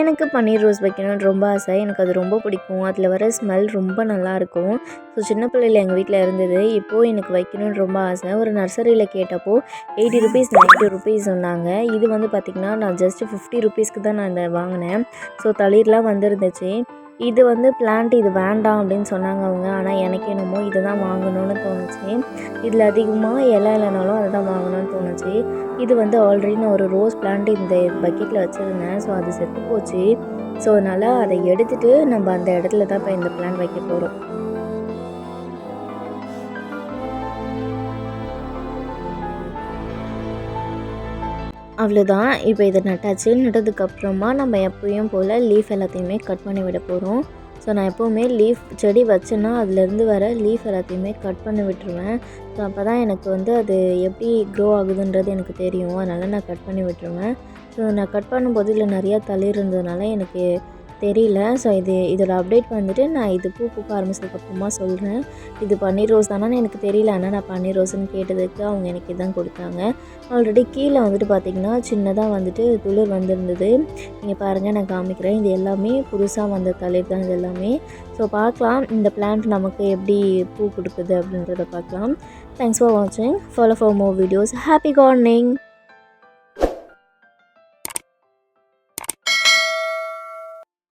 எனக்கு பன்னீர் ரோஸ் வைக்கணும்னு ரொம்ப ஆசை. எனக்கு அது ரொம்ப பிடிக்கும். அதில் வர ஸ்மெல் ரொம்ப நல்லாயிருக்கும். ஸோ சின்ன பிள்ளையில எங்கள் வீட்டில் இருந்தது. இப்போது எனக்கு வைக்கணும்னு ரொம்ப ஆசை. ஒரு நர்சரியில் கேட்டப்போ ₹80 ₹90 சொன்னாங்க. இது வந்து பார்த்திங்கன்னா நான் ஜஸ்ட் ₹50க்கு தான் நான் இதை வாங்கினேன். ஸோ தளிர்லாம் வந்துருந்துச்சு. இது வந்து பிளான்ட் இது வேண்டாம் அப்படின்னு சொன்னாங்க அவங்க. ஆனால் எனக்கு என்னமோ இதை தான் வாங்கணும்னு தோணுச்சு. இதில் அதிகமாக இலை இல்லைனாலும் அதை தான் வாங்கணும்னு தோணுச்சு. இது வந்து ஆல்ரெடி நான் ஒரு ரோஸ் பிளான்ட் இந்த பக்கெட்டில் வச்சுருந்தேன். ஸோ அது செத்து போச்சு. ஸோ அதனால் அதை எடுத்துகிட்டு நம்ம அந்த இடத்துல தான் இப்போ இந்த பிளான்ட் வைக்க போகிறோம். அவ்வளோதான். இப்போ இதை நட்டாச்சு. நட்டதுக்கப்புறமா நம்ம எப்பயும் போல் லீஃப் எல்லாத்தையுமே கட் பண்ணி விட போகிறோம். ஸோ நான் எப்போவுமே லீஃப் செடி வச்சேன்னா அதுலேருந்து வர லீஃப் எல்லாத்தையுமே கட் பண்ணி விட்டுருவேன். ஸோ அப்போ தான் எனக்கு வந்து அது எப்படி க்ரோ ஆகுதுன்றது எனக்கு தெரியும். அதனால் நான் கட் பண்ணி விட்டுருவேன். ஸோ நான் கட் பண்ணும்போது இதில் நிறையா தளிர் இருந்ததுனால எனக்கு தெரியல. ஸோ இதோட அப்டேட் வந்துட்டு நான் இது பூ பூக்க ஆரம்பிச்சதுக்கப்புறமா சொல்கிறேன். இது பன்னீர் ரோஸ் தானான்னு எனக்கு தெரியல. ஆனால் நான் பன்னீர் ரோஸ்ன்னு கேட்டதுக்கு அவங்க எனக்கு இதான் கொடுத்தாங்க. ஆல்ரெடி கீழே வந்துட்டு பார்த்திங்கன்னா சின்னதாக வந்துட்டு துளிர் வந்திருந்தது. நீங்கள் பாருங்கள், நான் காமிக்கிறேன். இது எல்லாமே புதுசாக வந்த தளிர் தான் இது எல்லாமே. ஸோ பார்க்கலாம் இந்த பிளான்ட் நமக்கு எப்படி பூ கொடுக்குது அப்படின்றத பார்க்கலாம். தேங்க்ஸ் ஃபார் வாட்சிங். Follow for more videos. Happy gardening.